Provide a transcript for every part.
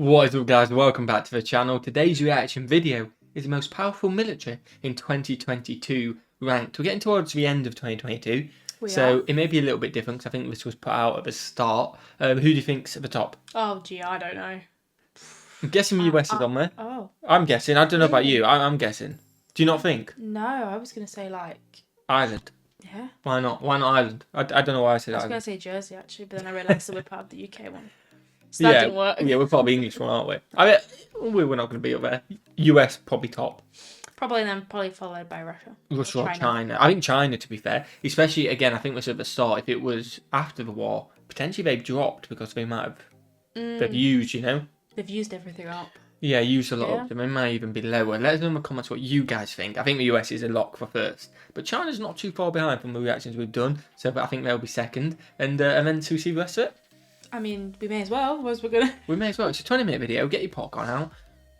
What is up, guys? Welcome back to the channel. Today's reaction video is the most powerful military in 2022 ranked. We're getting towards the end of 2022, so it may be a little bit different because I think this was put out at the start. Who do you think's at the top? Oh, gee, I don't know. I'm guessing the US is on there. Oh. I'm guessing. I don't know about you. I'm guessing. Do you not think? No, I was going to say, like... Ireland. Yeah. Why not? Why not Ireland? I don't know why I said Ireland. I was going to say Jersey, actually, but then I realised that we're part of the UK one. So that didn't work. Yeah, we're part of the English one, aren't we? I mean, we're not going to be up there. US probably top. Probably followed by Russia. Russia or China. I think China, to be fair. Especially, again, I think this at the start. If it was after the war, potentially they've dropped because they might have... They've used, you know? They've used everything up. Yeah, used a lot of them. They might even be lower. Let us know in the comments what you guys think. I think the US is a lock for first. But China's not too far behind from the reactions we've done. So I think they'll be second. And then to see the rest of it. I mean, we may as well. Otherwise we're gonna... We may as well. It's a 20-minute video. Get your popcorn out.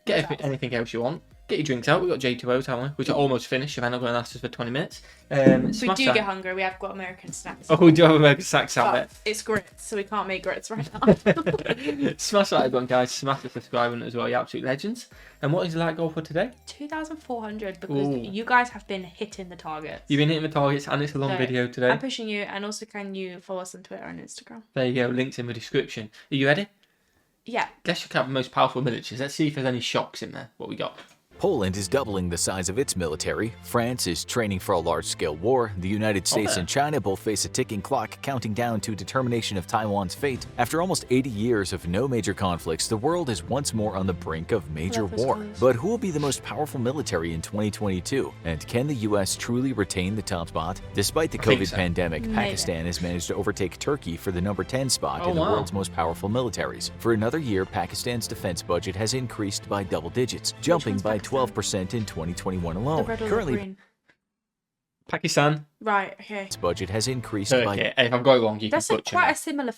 Get anything else you want. Get your drinks out. We've got J2Os, haven't we? Which are almost finished. If I'm not going to last us for 20 minutes. If we do get hungry, we have got American snacks. Oh, we do have American snacks out there. It's grits, so we can't make grits right now. Smash that button, guys. Smash the subscribe button as well. You absolute legends. And what is the like goal for today? 2,400 because you guys have been hitting the targets. You've been hitting the targets and it's a long video today. I'm pushing you, and also can you follow us on Twitter and Instagram? There you go. Links in the description. Are you ready? Yeah. Let's check out the most powerful militaries. Let's see if there's any shocks in there. What we got? Poland is doubling the size of its military, France is training for a large-scale war, the United States and China both face a ticking clock counting down to determination of Taiwan's fate. After almost 80 years of no major conflicts, the world is once more on the brink of major war. But who will be the most powerful military in 2022? And can the US truly retain the top spot? Despite the COVID pandemic, Pakistan has managed to overtake Turkey for the number 10 spot in the world's most powerful militaries. For another year, Pakistan's defense budget has increased by double digits, jumping by 12% in 2021 alone. Currently, Pakistan. Right. Okay. Its budget has increased by. Okay, if I've got it wrong, you That's can butcher quite me. a similar,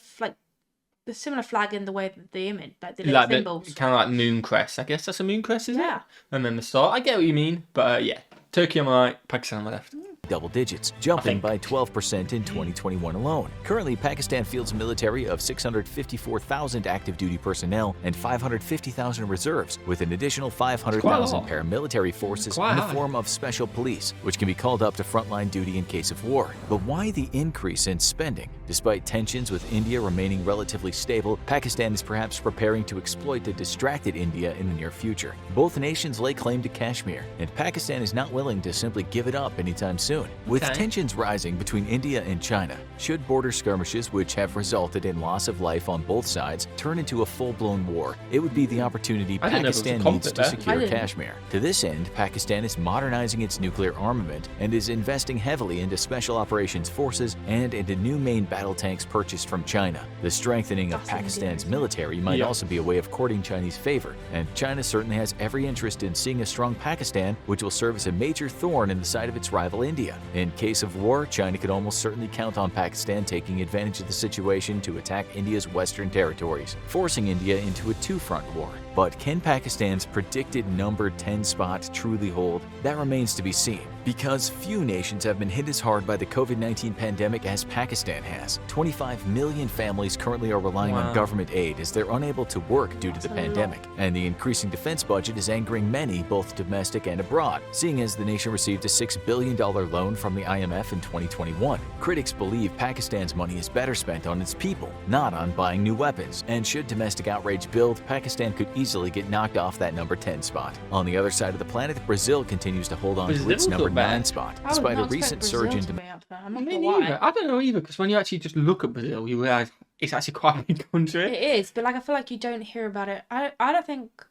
the similar flag in the way that the image, like the little symbols. Kind of like moon crest. I guess that's a moon crest, is it? Yeah. And then the star. I get what you mean, but yeah, Turkey on my right, Pakistan on my left. Double digits, jumping by 12% in 2021 alone. Currently, Pakistan fields a military of 654,000 active duty personnel and 550,000 reserves, with an additional 500,000 paramilitary forces in the form of special police, which can be called up to frontline duty in case of war. But why the increase in spending? Despite tensions with India remaining relatively stable, Pakistan is perhaps preparing to exploit the distracted India in the near future. Both nations lay claim to Kashmir, and Pakistan is not willing to simply give it up anytime soon. With tensions rising between India and China, should border skirmishes which have resulted in loss of life on both sides turn into a full-blown war, it would be the opportunity Pakistan needs to secure Kashmir. To this end, Pakistan is modernizing its nuclear armament and is investing heavily into special operations forces and into new main battle tanks purchased from China. The strengthening of Pakistan's military might also be a way of courting Chinese favor, and China certainly has every interest in seeing a strong Pakistan, which will serve as a major thorn in the side of its rival India. In case of war, China could almost certainly count on Pakistan taking advantage of the situation to attack India's western territories, forcing India into a two-front war. But can Pakistan's predicted number 10 spot truly hold? That remains to be seen, because few nations have been hit as hard by the COVID-19 pandemic as Pakistan has. 25 million families currently are relying on government aid as they're unable to work due to the pandemic, and the increasing defense budget is angering many, both domestic and abroad, seeing as the nation received a $6 billion loan from the IMF in 2021. Critics believe Pakistan's money is better spent on its people, not on buying new weapons, and should domestic outrage build, Pakistan could easily get knocked off that number 10 spot. On the other side of the planet, Brazil continues to hold on to its number 9 spot, despite a recent surge in demand. I don't know either, because when you actually just look at Brazil, you realise it's actually quite a big country. It is, but I feel like you don't hear about it. I don't think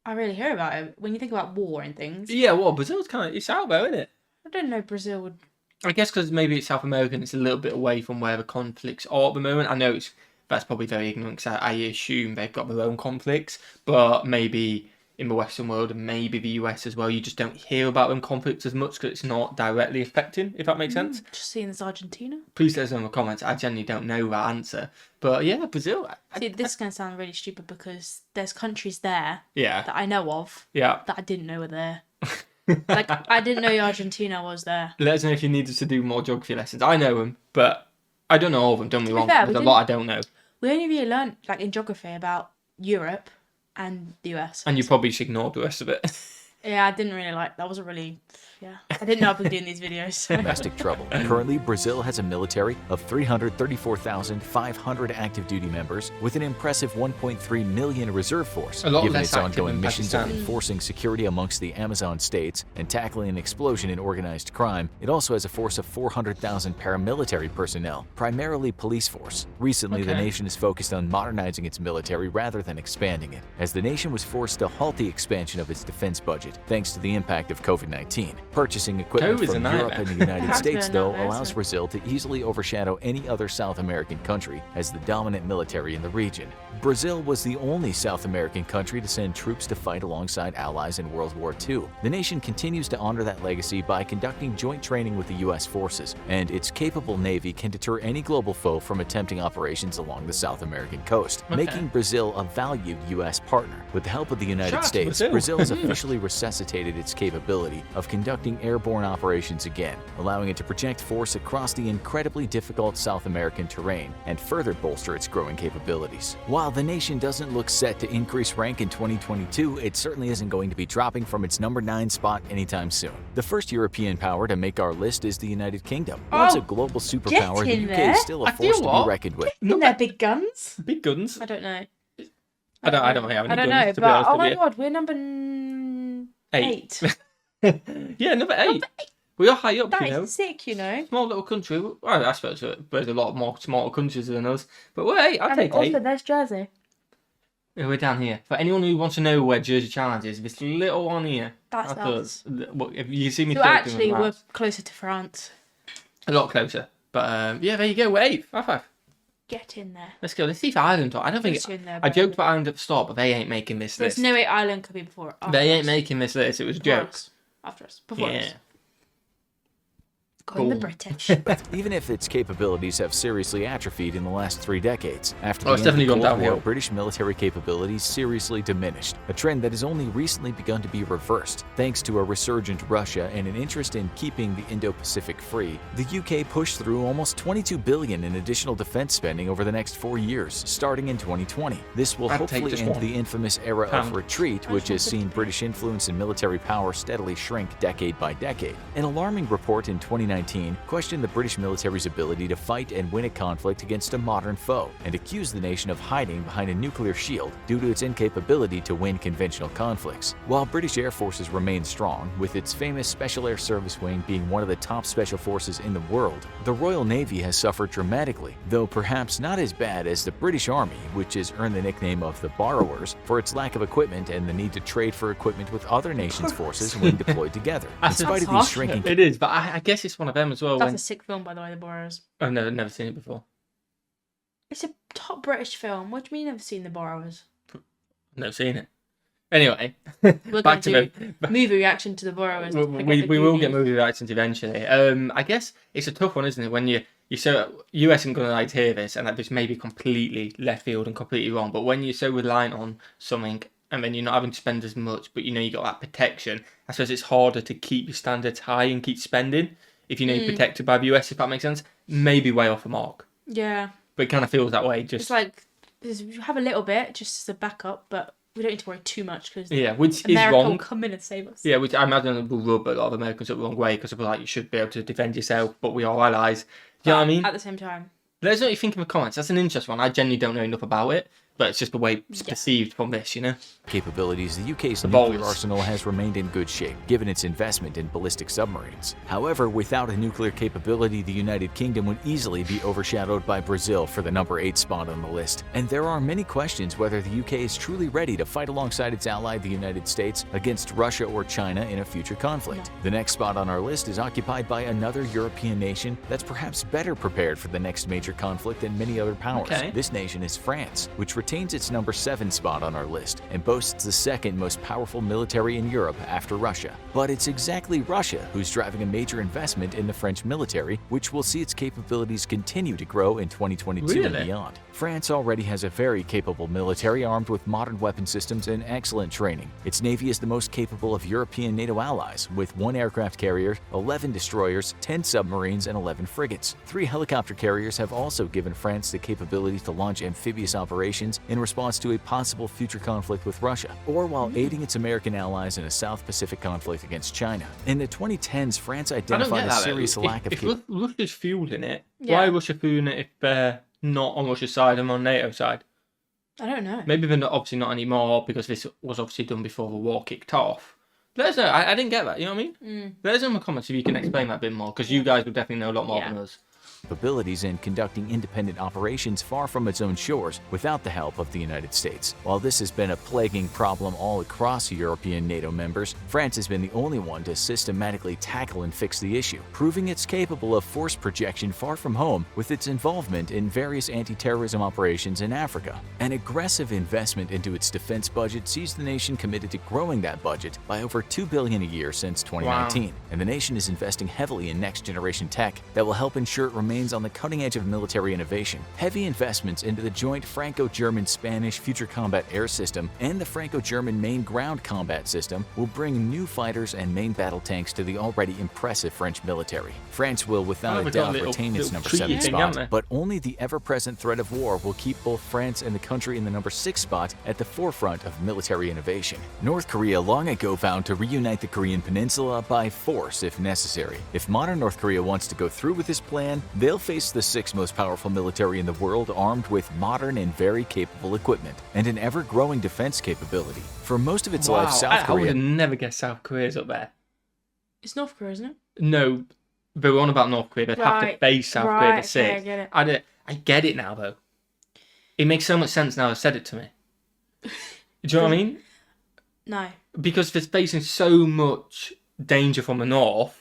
I really hear about it when you think about war and things. Yeah, well, Brazil's it's out there, isn't it? I don't know Brazil would... I guess because maybe it's South American, it's a little bit away from where the conflicts are at the moment. I know that's probably very ignorant because I assume they've got their own conflicts, but maybe in the Western world and maybe the US as well, you just don't hear about them conflicts as much because it's not directly affecting, if that makes sense. Just seeing this Argentina. Please let us know in the comments. I genuinely don't know that answer. But yeah, Brazil. See, this is going to sound really stupid because there's countries there that I know of that I didn't know were there. Like, I didn't know Argentina was there. Let us know if you need us to do more geography lessons. I know them, but I don't know all of them, don't be wrong. Fair, There's a lot I don't know. We only really learned, like, in geography about Europe and the US. And you probably just ignored the rest of it. Yeah, I didn't really like that. Was a really I didn't know I was doing these videos. So. Domestic trouble. Currently, Brazil has a military of 334,500 active duty members with an impressive 1.3 million reserve force. A lot Given less its active ongoing than missions of Pakistan. enforcing security amongst the Amazon states and tackling an explosion in organized crime, it also has a force of 400,000 paramilitary personnel, primarily police force. Recently, the Okay. nation is focused on modernizing its military rather than expanding it, as the nation was forced to halt the expansion of its defense budget thanks to the impact of COVID-19. Purchasing equipment COVID's a from nightmare. Europe and the United Has States, been a though, nightmare, allows hasn't it? Brazil to easily overshadow any other South American country as the dominant military in the region. Brazil was the only South American country to send troops to fight alongside allies in World War II. The nation continues to honor that legacy by conducting joint training with the U.S. forces, and its capable navy can deter any global foe from attempting operations along the South American coast, Okay. making Brazil a valued U.S. partner. With the help of the United Shout out to States, Brazil. Brazil has officially resuscitated its capability of conducting airborne operations again, allowing it to project force across the incredibly difficult South American terrain and further bolster its growing capabilities. While the nation doesn't look set to increase rank in 2022, it certainly isn't going to be dropping from its number 9 spot anytime soon. The first European power to make our list is the United Kingdom. Once a global superpower, the in UK there. is still a I feel force to what? be reckoned with. In their big guns. Big guns. I don't know. I don't really have any I don't guns, know, to be but honest oh with my you. god, we're number 8. Yeah, number 8. We are high up, That you know. is sick, you know. Small little country. Well, I suppose there's a lot more smaller countries than us. But we're 8. I'll And take also, 8. there's Jersey. Yeah, we're down here. For anyone who wants to know where Jersey Challenge is, this little one here. That's us. Well, if you see me So talking actually, with we're maps, closer to France. a lot closer. But yeah, there you go. We're 8th. High five. Get in there. Let's go. Let's see if Ireland. I don't think. Get in there, I baby. joked about Ireland at the start, but they ain't making this There's list. no way Ireland could be before. They ain't making this list. It was Before jokes. us. After us. Before Yeah. us. Going the Cool. British. Even if its capabilities have seriously atrophied in the last 3 decades. After Oh, it's the end of definitely the gone Cold War, downhill. British military capabilities seriously diminished, a trend that has only recently begun to be reversed. Thanks to a resurgent Russia and an interest in keeping the Indo-Pacific free, the UK pushed through almost $22 billion in additional defense spending over the next 4 years, starting in 2020. This will I'd take hopefully just end one the infamous era of pound. retreat, which has seen British influence and military power steadily shrink decade by decade. An alarming report in 2019 questioned the British military's ability to fight and win a conflict against a modern foe, and accused the nation of hiding behind a nuclear shield due to its incapability to win conventional conflicts. While British air forces remain strong, with its famous Special Air Service Wing being one of the top special forces in the world, the Royal Navy has suffered dramatically, though perhaps not as bad as the British Army, which has earned the nickname of the borrowers for its lack of equipment and the need to trade for equipment with other nations' forces when deployed together. In spite of these harsh. shrinking It is, but I guess it's one of them as well. That's a sick film, by the way, The Borrowers. I've never seen it before. It's a top British film. What do you mean you've never seen The Borrowers? Never seen it. Anyway, We're back going to to movie reaction to The Borrowers. we will get movie reactions eventually. I guess it's a tough one, isn't it? When you're so US isn't going to like hear this, and that this may be completely left field and completely wrong. But when you're so reliant on something, and then you're not having to spend as much, but you know you got that protection, I suppose it's harder to keep your standards high and keep spending if you know you're protected by the US. If that makes sense, maybe way off the mark, Yeah. but it kind of feels that way. Just It's like, you have a little bit just as a backup, but we don't need to worry too much because yeah, which America is will wrong. come in and save us. Yeah, which I imagine will rub a lot of Americans up the wrong way because they'll be like, you should be able to defend yourself, but we are allies. Do you know what I mean? At the same time. Let us know what you think in the comments. That's an interesting one. I genuinely don't know enough about it, but it's just the way it's perceived from this, you know? capabilities, the UK's balls. nuclear arsenal has remained in good shape, given its investment in ballistic submarines. However, without a nuclear capability, the United Kingdom would easily be overshadowed by Brazil for the number 8 spot on the list. And there are many questions whether the UK is truly ready to fight alongside its ally, the United States, against Russia or China in a future conflict. The next spot on our list is occupied by another European nation that's perhaps better prepared for the next major conflict than many other powers. Okay. This nation is France, which retains its number 7 spot on our list and boasts the second most powerful military in Europe after Russia. But it's exactly Russia who's driving a major investment in the French military, which will see its capabilities continue to grow in 2022 and Really? beyond. France already has a very capable military armed with modern weapon systems and excellent training. Its navy is the most capable of European NATO allies, with 1 aircraft carrier, 11 destroyers, 10 submarines, and 11 frigates. 3 helicopter carriers have also given France the capability to launch amphibious operations operations in response to a possible future conflict with Russia, or while aiding its American allies in a South Pacific conflict against China. In the 2010s, France identified a serious lack of if Russia's fueling it, Yeah. why are Russia fueling it if they're not on Russia's side and on NATO's side? I don't know. Maybe they're not, obviously not anymore because this was obviously done before the war kicked off. Let us know. I didn't get that, you know what I mean? Let us know in the comments if you can explain that a bit more, because you guys will definitely know a lot more than us. Capabilities in conducting independent operations far from its own shores without the help of the United States. While this has been a plaguing problem all across European NATO members, France has been the only one to systematically tackle and fix the issue, proving it's capable of force projection far from home with its involvement in various anti-terrorism operations in Africa. An aggressive investment into its defense budget sees the nation committed to growing that budget by over $2 billion a year since 2019, Wow. and the nation is investing heavily in next-generation tech that will help ensure it remains on the cutting edge of military innovation. Heavy investments into the joint Franco-German-Spanish Future Combat Air System and the Franco-German Main Ground Combat System will bring new fighters and main battle tanks to the already impressive French military. France will without a doubt retain its number 7 spot, but only the ever-present threat of war will keep both France and the country in the number 6 spot at the forefront of military innovation. North Korea long ago vowed to reunite the Korean peninsula by force if necessary. If modern North Korea wants to go through with this plan, they'll face the 6th most powerful military in the world, armed with modern and very capable equipment and an ever-growing defense capability. For most of its life, South I would Korea... have never guessed South Korea's up there. It's North Korea, isn't it? No, they were on about North Korea. They'd have to face South Korea to 6. Okay, I get it. I get it now, though. It makes so much sense now I've said it to me. Do you know what I mean? No. Because they're facing so much danger from the north,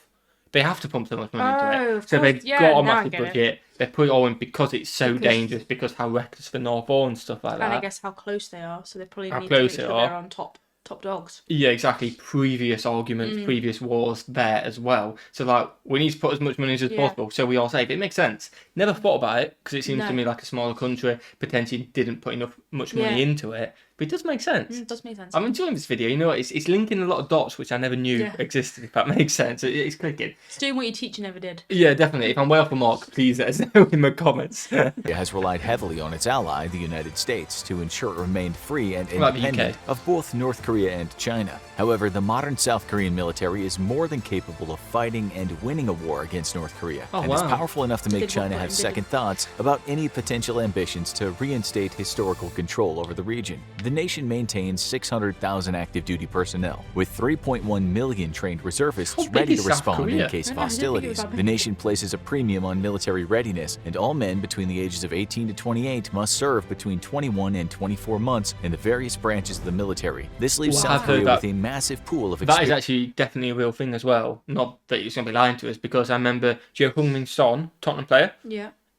they have to pump so much money into it. So they've got a massive budget. They put it all in because it's so dangerous, because how reckless the North are and stuff like that. And I guess how close they are, so they probably How need to close make they sure are. they're on top dogs. Yeah, exactly. Previous arguments, previous wars there as well. So, like, we need to put as much money as possible so we all safe. It makes sense. Never thought about it because it seems to me like a smaller country potentially didn't put much money into it. But it does make sense. It does make sense. I'm enjoying this video. You know, it's linking a lot of dots which I never knew existed, if that makes sense. It's clicking. It's doing what your teacher never did. Yeah, definitely. If I'm way off the mark, please let us know in the comments. It has relied heavily on its ally, the United States, to ensure it remained free and independent of both North Korea and China. However, the modern South Korean military is more than capable of fighting and winning a war against North Korea, and is powerful enough to make China have second thoughts about any potential ambitions to reinstate historical control over the region. The nation maintains 600,000 active duty personnel, with 3.1 million trained reservists ready to respond in case of hostilities. The nation places a premium on military readiness, and all men between the ages of 18 to 28 must serve between 21 and 24 months in the various branches of the military. This leaves South Korea with a massive pool of experience. That is actually definitely a real thing as well. Not that he's going to be lying to us, because I remember Jo Heung-min Son, Tottenham player,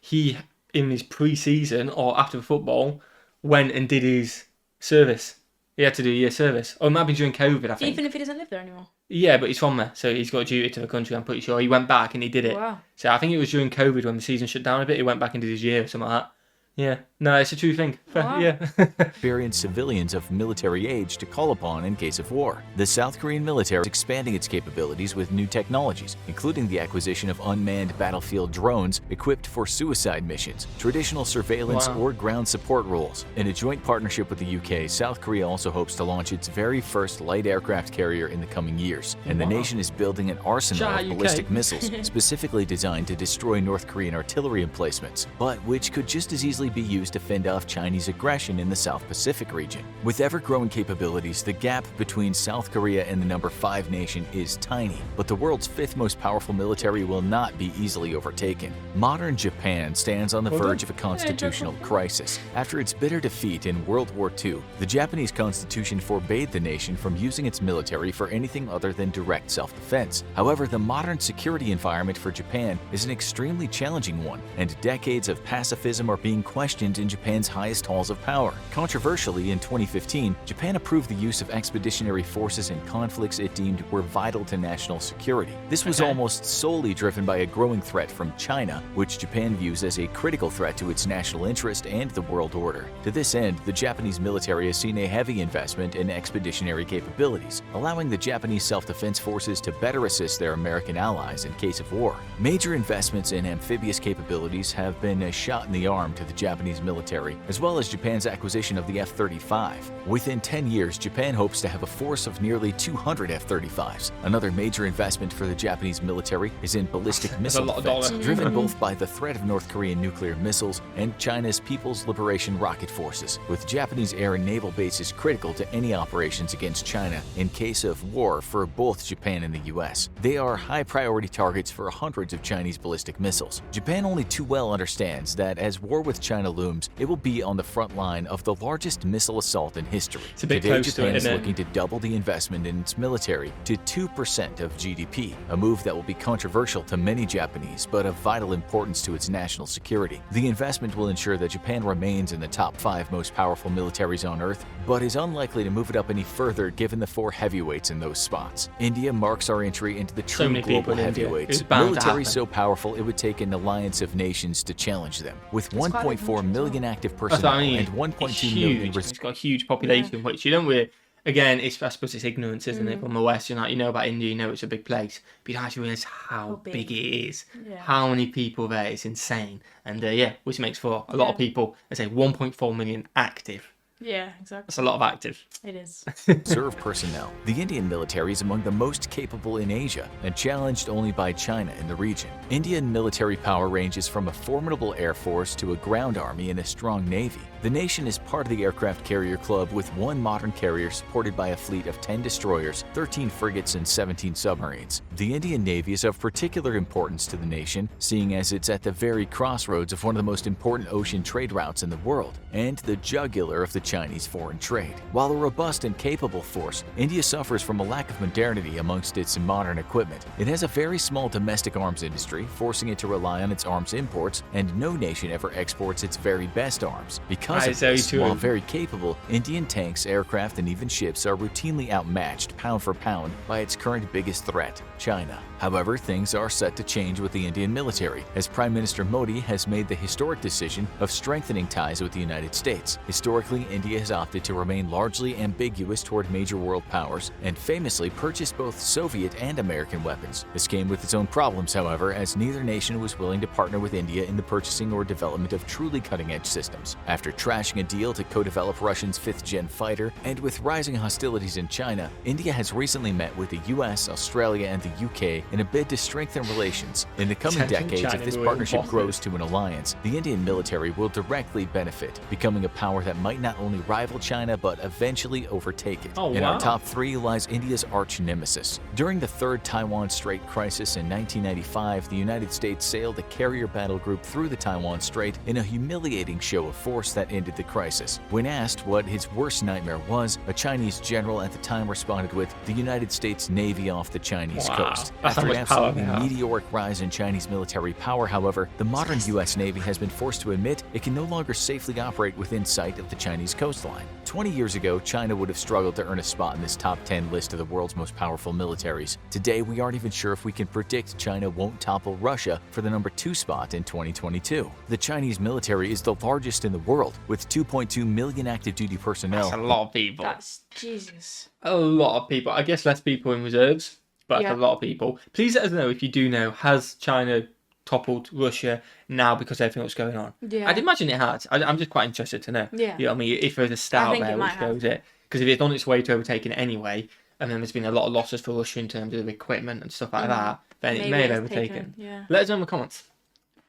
he, in his pre-season or after the football, went and did his service. He had to do a year service. Or it might be during COVID, I think. Even if he doesn't live there anymore? Yeah, but he's from there, so he's got a duty to the country, I'm pretty sure. He went back and he did it. Wow. So I think it was during COVID when the season shut down a bit, he went back and did his year or something like that. Yeah, no, it's a true thing. Wow. Yeah. Experienced civilians of military age to call upon in case of war. The South Korean military is expanding its capabilities with new technologies, including the acquisition of unmanned battlefield drones equipped for suicide missions, traditional surveillance, or ground support roles. In a joint partnership with the UK, South Korea also hopes to launch its very first light aircraft carrier in the coming years, and the nation is building an arsenal of ballistic missiles specifically designed to destroy North Korean artillery emplacements, but which could just as easily be used to fend off Chinese aggression in the South Pacific region. With ever-growing capabilities, the gap between South Korea and the number 5 nation is tiny, but the world's 5th most powerful military will not be easily overtaken. Modern Japan stands on the verge of a constitutional crisis. After its bitter defeat in World War II, the Japanese constitution forbade the nation from using its military for anything other than direct self-defense. However, the modern security environment for Japan is an extremely challenging one, and decades of pacifism are being questioned in Japan's highest halls of power. Controversially, in 2015, Japan approved the use of expeditionary forces in conflicts it deemed were vital to national security. This was almost solely driven by a growing threat from China, which Japan views as a critical threat to its national interest and the world order. To this end, the Japanese military has seen a heavy investment in expeditionary capabilities, allowing the Japanese self-defense forces to better assist their American allies in case of war. Major investments in amphibious capabilities have been a shot in the arm to the Japanese military military, as well as Japan's acquisition of the F-35. Within 10 years, Japan hopes to have a force of nearly 200 F-35s. Another major investment for the Japanese military is in ballistic missile defense, driven both by the threat of North Korean nuclear missiles and China's People's Liberation Rocket Forces, with Japanese air and naval bases critical to any operations against China in case of war for both Japan and the US. They are high-priority targets for hundreds of Chinese ballistic missiles. Japan only too well understands that as war with China looms, it will be on the front line of the largest missile assault in history. Today, Japan is looking to double the investment in its military to 2% of GDP, a move that will be controversial to many Japanese, but of vital importance to its national security. The investment will ensure that Japan remains in the top 5 most powerful militaries on Earth, but is unlikely to move it up any further given the 4 heavyweights in those spots. India marks our entry into the true global heavyweights. Military so powerful it would take an alliance of nations to challenge them. With 1.4 million active personnel and 1.2 million it's got a huge population, which you don't really. Again, I suppose it's ignorance, isn't it? From the West, you know about India, you know it's a big place, but you don't actually realise how big it is. Yeah. How many people there, it's insane. And which makes for a lot of people, I say 1.4 million active. Yeah, exactly. That's a lot of active. It is. Reserve personnel. The Indian military is among the most capable in Asia and challenged only by China in the region. Indian military power ranges from a formidable air force to a ground army and a strong navy. The nation is part of the aircraft carrier club with 1 modern carrier supported by a fleet of 10 destroyers, 13 frigates, and 17 submarines. The Indian Navy is of particular importance to the nation, seeing as it's at the very crossroads of one of the most important ocean trade routes in the world, and the jugular of the Chinese foreign trade. While a robust and capable force, India suffers from a lack of modernity amongst its modern equipment. It has a very small domestic arms industry, forcing it to rely on its arms imports, and no nation ever exports its very best arms. Because of this, while very capable, Indian tanks, aircraft, and even ships are routinely outmatched pound for pound by its current biggest threat, China. However, things are set to change with the Indian military, as Prime Minister Modi has made the historic decision of strengthening ties with the United States. Historically, India has opted to remain largely ambiguous toward major world powers and famously purchased both Soviet and American weapons. This came with its own problems, however, as neither nation was willing to partner with India in the purchasing or development of truly cutting-edge systems. After trashing a deal to co-develop Russia's 5th-gen fighter, and with rising hostilities in China, India has recently met with the US, Australia, and the UK in a bid to strengthen relations. In the coming decades, if this partnership grows to an alliance, the Indian military will directly benefit, becoming a power that might not only rival China but eventually overtake it. In our top 3 lies India's arch nemesis. During the 3rd Taiwan Strait crisis in 1995, the United States sailed a carrier battle group through the Taiwan Strait in a humiliating show of force that ended the crisis. When asked what his worst nightmare was, a Chinese general at the time responded with, "The United States Navy off the Chinese coast." After an absolutely meteoric rise in Chinese military power, however, the modern US Navy has been forced to admit it can no longer safely operate within sight of the Chinese coastline. 20 years ago, China would have struggled to earn a spot in this top 10 list of the world's most powerful militaries. Today, we aren't even sure if we can predict China won't topple Russia for the number 2 spot in 2022. The Chinese military is the largest in the world, with 2.2 million active duty personnel. That's a lot of people. That's Jesus. A lot of people. I guess less people in reserves, but a lot of people. Please let us know if you do know, has China toppled Russia now because of everything that's going on? Yeah. I'd imagine it has. I'm just quite interested to know. Yeah. You know what I mean? If there's a stat out there which shows it. Because if it's on its way to overtaking it anyway, and then there's been a lot of losses for Russia in terms of equipment and stuff like that, then it may have overtaken. Let us know in the comments.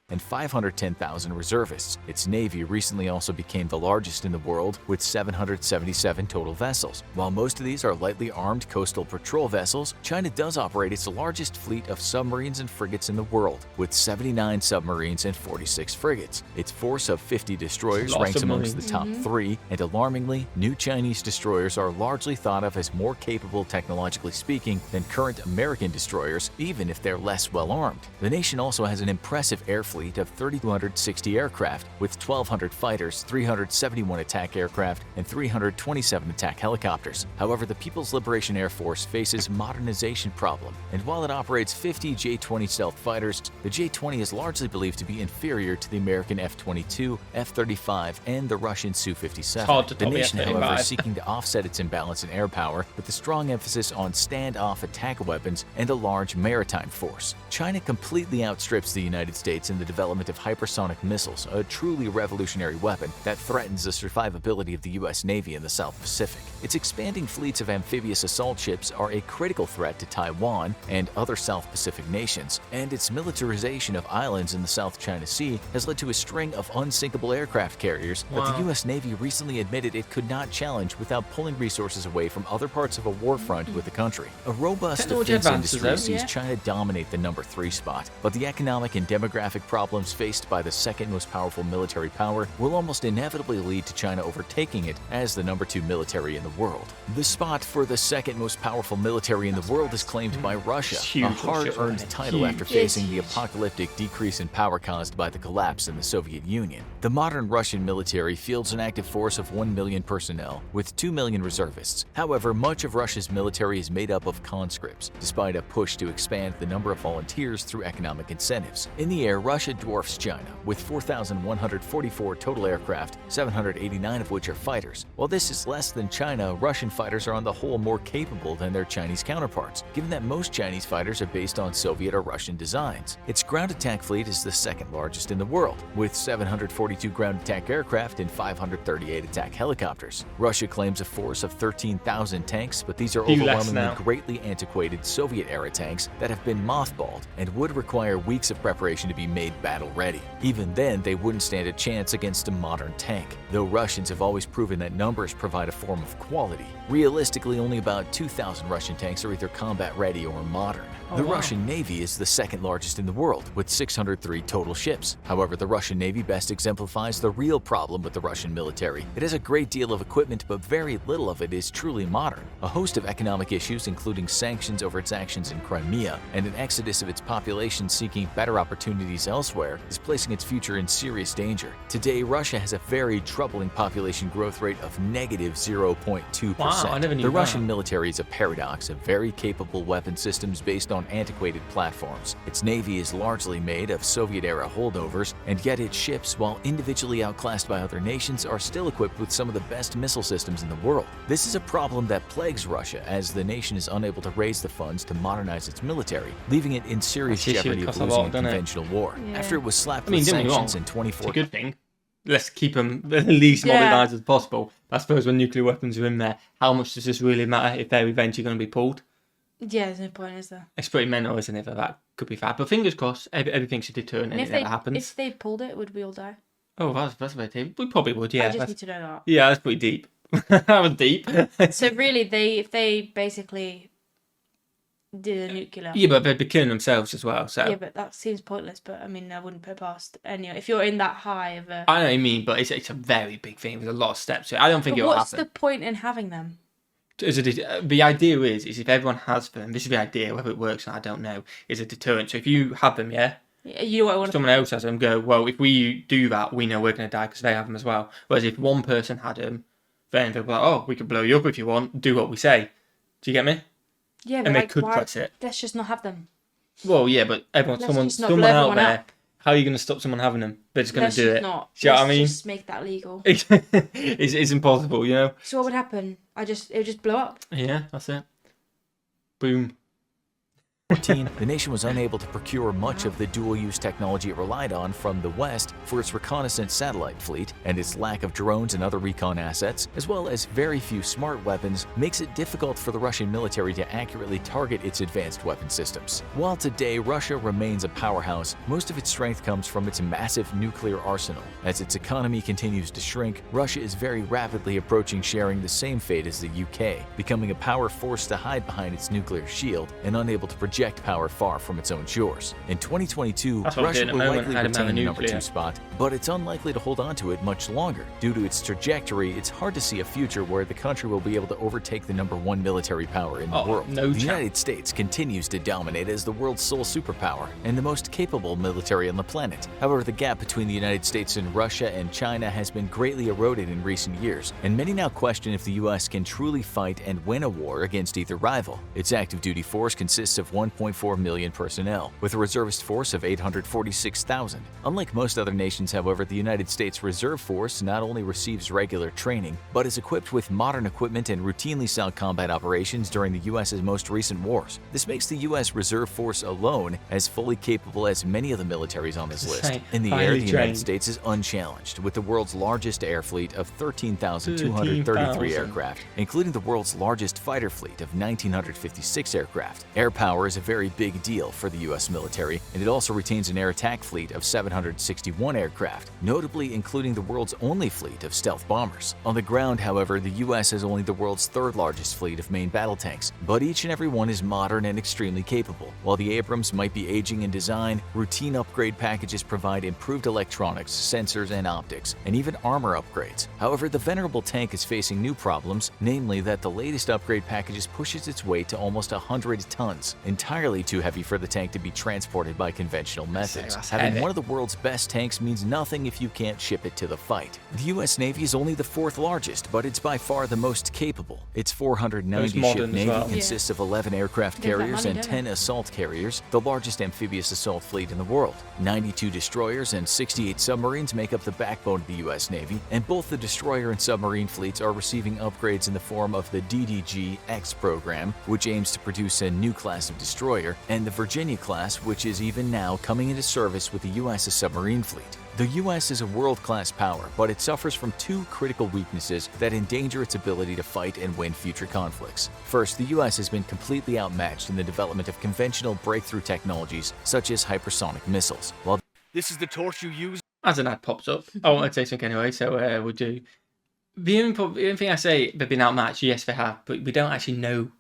And 510,000 reservists. Its navy recently also became the largest in the world, with 777 total vessels. While most of these are lightly armed coastal patrol vessels, China does operate its largest fleet of submarines and frigates in the world, with 79 submarines and 46 frigates. Its force of 50 destroyers ranks amongst the top 3, and alarmingly, new Chinese destroyers are largely thought of as more capable technologically speaking than current American destroyers, even if they're less well armed. The nation also has an impressive air fleet of 3,260 aircraft, with 1,200 fighters, 371 attack aircraft, and 327 attack helicopters. However, the People's Liberation Air Force faces modernization problem, and while it operates 50 J-20 stealth fighters, the J-20 is largely believed to be inferior to the American F-22, F-35, and the Russian Su-57. The nation, however, is seeking to offset its imbalance in air power with a strong emphasis on standoff attack weapons and a large maritime force. China completely outstrips the United States in the development of hypersonic missiles, a truly revolutionary weapon that threatens the survivability of the U.S. Navy in the South Pacific. Its expanding fleets of amphibious assault ships are a critical threat to Taiwan and other South Pacific nations, and its militarization of islands in the South China Sea has led to a string of unsinkable aircraft carriers that the U.S. Navy recently admitted it could not challenge without pulling resources away from other parts of a war front with the country. A robust Technology defense advances, industry though. sees China dominate the number 3 spot, but the economic and demographic problems faced by the second most powerful military power will almost inevitably lead to China overtaking it as the number 2 military in the world. The spot for the second most powerful military in the world is claimed by Russia, Huge, a hard-earned huge. title after facing the apocalyptic decrease in power caused by the collapse in the Soviet Union. The modern Russian military fields an active force of 1 million personnel, with 2 million reservists. However, much of Russia's military is made up of conscripts, despite a push to expand the number of volunteers through economic incentives. In the air, Russia dwarfs China, with 4,144 total aircraft, 789 of which are fighters. While this is less than China, Russian fighters are on the whole more capable than their Chinese counterparts, given that most Chinese fighters are based on Soviet or Russian designs. Its ground attack fleet is the second largest in the world, with 742 ground attack aircraft and 538 attack helicopters. Russia claims a force of 13,000 tanks, but these are Few less overwhelmingly now. greatly antiquated Soviet-era tanks that have been mothballed and would require weeks of preparation to be made battle-ready. Even then, they wouldn't stand a chance against a modern tank, though Russians have always proven that numbers provide a form of quality. Realistically, only about 2,000 Russian tanks are either combat-ready or modern. The Russian Navy is the second largest in the world, with 603 total ships. However, the Russian Navy best exemplifies the real problem with the Russian military. It has a great deal of equipment, but very little of it is truly modern. A host of economic issues, including sanctions over its actions in Crimea and an exodus of its population seeking better opportunities elsewhere, is placing its future in serious danger. Today, Russia has a very troubling population growth rate of negative 0.2%. Wow, I never knew The that. Russian military is a paradox of very capable weapon systems based on antiquated platforms. Its navy is largely made of Soviet-era holdovers, and yet its ships, while individually outclassed by other nations, are still equipped with some of the best missile systems in the world. This is a problem that plagues Russia, as the nation is unable to raise the funds to modernize its military, leaving it in serious That's issue, jeopardy it of costs a losing lot, a doesn't it? conventional war. Yeah. After it was slapped I mean, with don't get me wrong, sanctions in it's a 2014. good thing. Let's keep them the least Yeah. modernised as possible. I suppose when nuclear weapons are in there, how much does this really matter if they're eventually going to be pulled? Yeah, there's no point, is there? It's pretty mental, isn't it, that could be bad. But fingers crossed, everything's a deterrent and it never happens. if they pulled it, would we all die? Oh, that's very deep. We probably would, yeah. I just That's, need to know that. yeah, that's pretty deep. That was deep. So really, if they basically did a nuclear. Yeah, but they'd be killing themselves as well, so... Yeah, but that seems pointless. But I mean, I wouldn't put it past anyway. If you're in that high of a. I know what you mean, but it's a very big thing. There's a lot of steps to it. I don't think But it'll what's happen. the point in having them? The idea is if everyone has them, this is the idea, whether it works or not, I don't know, is a deterrent. So if you have them, yeah, You know what I want to. someone else has them, go, well, if we do that, we know we're going to die because they have them as well. Whereas if one person had them, then they'll be like, oh, we can blow you up if you want, do what we say. Do you get me? Yeah, but And they like, could why? press it. Let's just not have them. Well, yeah, but Let's just not someone blow out everyone there, up. how are you going to stop someone having them? They're just going Let's to do just it. not. Do you know what I Let's mean? just make that legal. It's impossible, you know? So what would happen? It would just blow up. Yeah, that's it. Boom. The nation was unable to procure much of the dual-use technology it relied on from the West for its reconnaissance satellite fleet, and its lack of drones and other recon assets, as well as very few smart weapons, makes it difficult for the Russian military to accurately target its advanced weapon systems. While today Russia remains a powerhouse, most of its strength comes from its massive nuclear arsenal. As its economy continues to shrink, Russia is very rapidly approaching sharing the same fate as the UK, becoming a power forced to hide behind its nuclear shield and unable to project power far from its own shores. In 2022, That's what I'm Russia doing at will the moment, likely hide behind retain the the number nuclear. 2 spot, but it's unlikely to hold on to it much longer. Due to its trajectory, it's hard to see a future where the country will be able to overtake the number 1 military power in the Oh, world. no The chance. United States continues to dominate as the world's sole superpower and the most capable military on the planet. However, the gap between the United States and Russia and China has been greatly eroded in recent years, and many now question if the US can truly fight and win a war against either rival. Its active duty force consists of 1.4 million personnel, with a reservist force of 846,000. Unlike most other nations, however, the United States Reserve Force not only receives regular training, but is equipped with modern equipment and routinely saw combat operations during the U.S.'s most recent wars. This makes the U.S. Reserve Force alone as fully capable as many of the militaries on this list. In the air, the United States is unchallenged, with the world's largest air fleet of 13,233 aircraft, including the world's largest fighter fleet of 1,956 aircraft. Air power is a very big deal for the U.S. military, and it also retains an air attack fleet of 761 aircraft, notably including the world's only fleet of stealth bombers. On the ground, however, the U.S. has only the world's third largest fleet of main battle tanks, but each and every one is modern and extremely capable. While the Abrams might be aging in design, routine upgrade packages provide improved electronics, sensors, and optics, and even armor upgrades. However, the venerable tank is facing new problems, namely that the latest upgrade packages pushes its weight to almost 100 tons, entirely too heavy for the tank to be transported by conventional methods. Having one of the world's best tanks means nothing if you can't ship it to the fight. The U.S. Navy is only the fourth largest, but it's by far the most capable. Its 490-ship Navy consists of 11 aircraft carriers and 10 assault carriers, the largest amphibious assault fleet in the world. 92 destroyers and 68 submarines make up the backbone of the U.S. Navy, and both the destroyer and submarine fleets are receiving upgrades in the form of the DDG-X program, which aims to produce a new class of destroyer, and the Virginia class, which is even now coming into service with the U.S.'s submarine fleet. The U.S. is a world-class power, but it suffers from two critical weaknesses that endanger its ability to fight and win future conflicts. First, the U.S. has been completely outmatched in the development of conventional breakthrough technologies such as hypersonic missiles. While this is the torch you use. As an ad pops up, I want to say something anyway, so we'll do. The only thing I say, they've been outmatched, yes they have, but we don't actually know.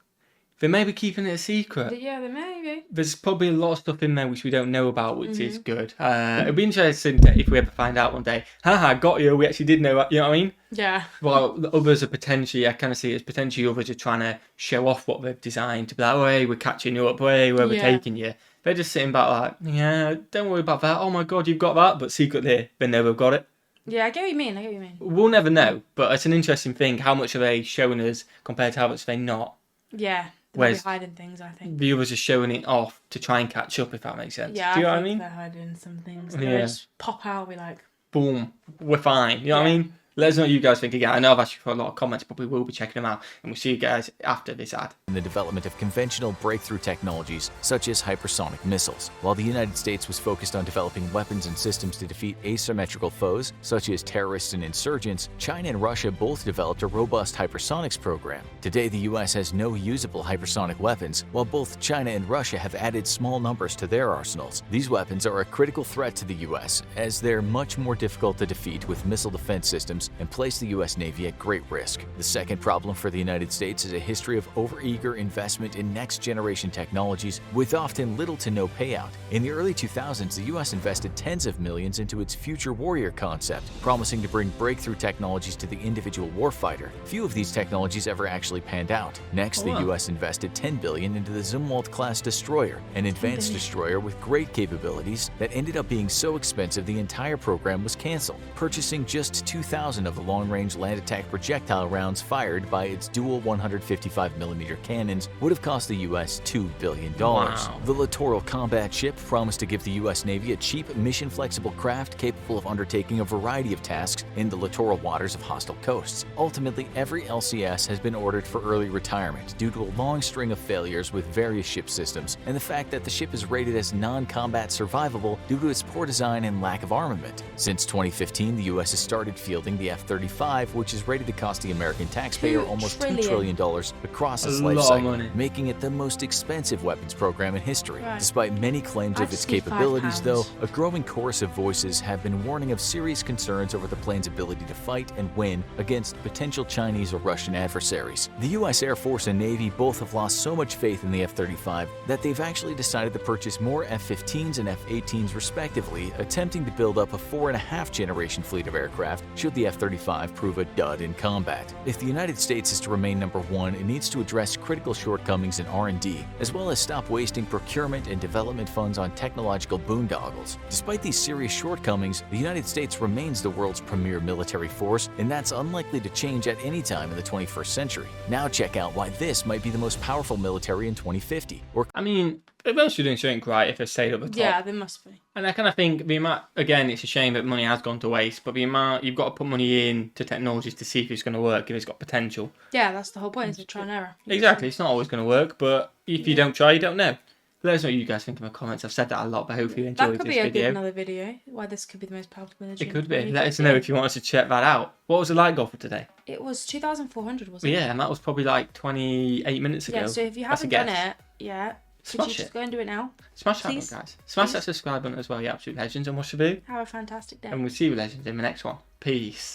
They may be keeping it a secret. Yeah, they may be. There's probably a lot of stuff in there which we don't know about, which is good. It'd be interesting if we ever find out one day, haha, got you, we actually did know that, you know what I mean? Yeah. While the others are potentially, I kind of see it as potentially others are trying to show off what they've designed, to be like, oh, hey, we're catching you up, hey, where we're taking you. They're just sitting back like, yeah, don't worry about that, oh my god, you've got that, but secretly, they know we've got it. Yeah, I get what you mean, We'll never know, but it's an interesting thing, how much are they showing us compared to how much are they not? Yeah. Whereas they're hiding things, I think. The others are showing it off to try and catch up, if that makes sense. Yeah, do you know I what I mean? They're hiding some things. They just pop out, be like, boom, we're fine. You know what I mean? Let us know what you guys think again. I know I've asked you for a lot of comments, but we will be checking them out. And we'll see you guys after this ad. In the development of conventional breakthrough technologies such as hypersonic missiles. While the United States was focused on developing weapons and systems to defeat asymmetrical foes such as terrorists and insurgents, China and Russia both developed a robust hypersonics program. Today, the U.S. has no usable hypersonic weapons, while both China and Russia have added small numbers to their arsenals. These weapons are a critical threat to the U.S., as they're much more difficult to defeat with missile defense systems and place the U.S. Navy at great risk. The second problem for the United States is a history of overeager investment in next-generation technologies with often little to no payout. In the early 2000s, the U.S. invested tens of millions into its future warrior concept, promising to bring breakthrough technologies to the individual warfighter. Few of these technologies ever actually panned out. Next, the U.S. invested $10 billion into the Zumwalt-class destroyer, an advanced destroyer with great capabilities that ended up being so expensive the entire program was canceled. Purchasing just 2,000 of the long-range land attack projectile rounds fired by its dual 155mm cannons would have cost the U.S. $2 billion. Wow. The littoral combat ship promised to give the U.S. Navy a cheap, mission-flexible craft capable of undertaking a variety of tasks in the littoral waters of hostile coasts. Ultimately, every LCS has been ordered for early retirement due to a long string of failures with various ship systems and the fact that the ship is rated as non-combat survivable due to its poor design and lack of armament. Since 2015, the U.S. has started fielding the F-35, which is rated to cost the American taxpayer almost $2 trillion across its life cycle, making it the most expensive weapons program in history. Despite many claims of its capabilities, though, a growing chorus of voices have been warning of serious concerns over the plane's ability to fight and win against potential Chinese or Russian adversaries. The U.S. Air Force and Navy both have lost so much faith in the F-35 that they've actually decided to purchase more F-15s and F-18s respectively, attempting to build up a 4.5-generation fleet of aircraft should the F-35 prove a dud in combat. If the United States is to remain number one, it needs to address critical shortcomings in R&D, as well as stop wasting procurement and development funds on technological boondoggles. Despite these serious shortcomings, the United States remains the world's premier military force, and that's unlikely to change at any time in the 21st century. Now check out why this might be the most powerful military in 2050. I mean, They must be doing something right if they stayed at the top. Yeah, they must be. And I kind of think the amount, again, it's a shame that money has gone to waste, but the amount, you've got to put money into technologies to see if it's going to work, if it's got potential. Yeah, that's the whole point, is to try and error. Exactly, it's not always going to work, but if you don't try, you don't know. Let us know what you guys think in the comments. I've said that a lot, but hopefully you enjoyed this video. That could be a good another video, why this could be the most powerful in the gym. It could be. Let us know if you want us to check that out. What was the light goal for today? It was 2,400, wasn't it? Yeah, and that was probably like 28 minutes ago. Yeah, so if you haven't done it yet, could you just go and do it now? Smash that button, guys. Smash that subscribe button as well, you absolute legends, and watch the video. Have a fantastic day. And we'll see you legends in the next one. Peace.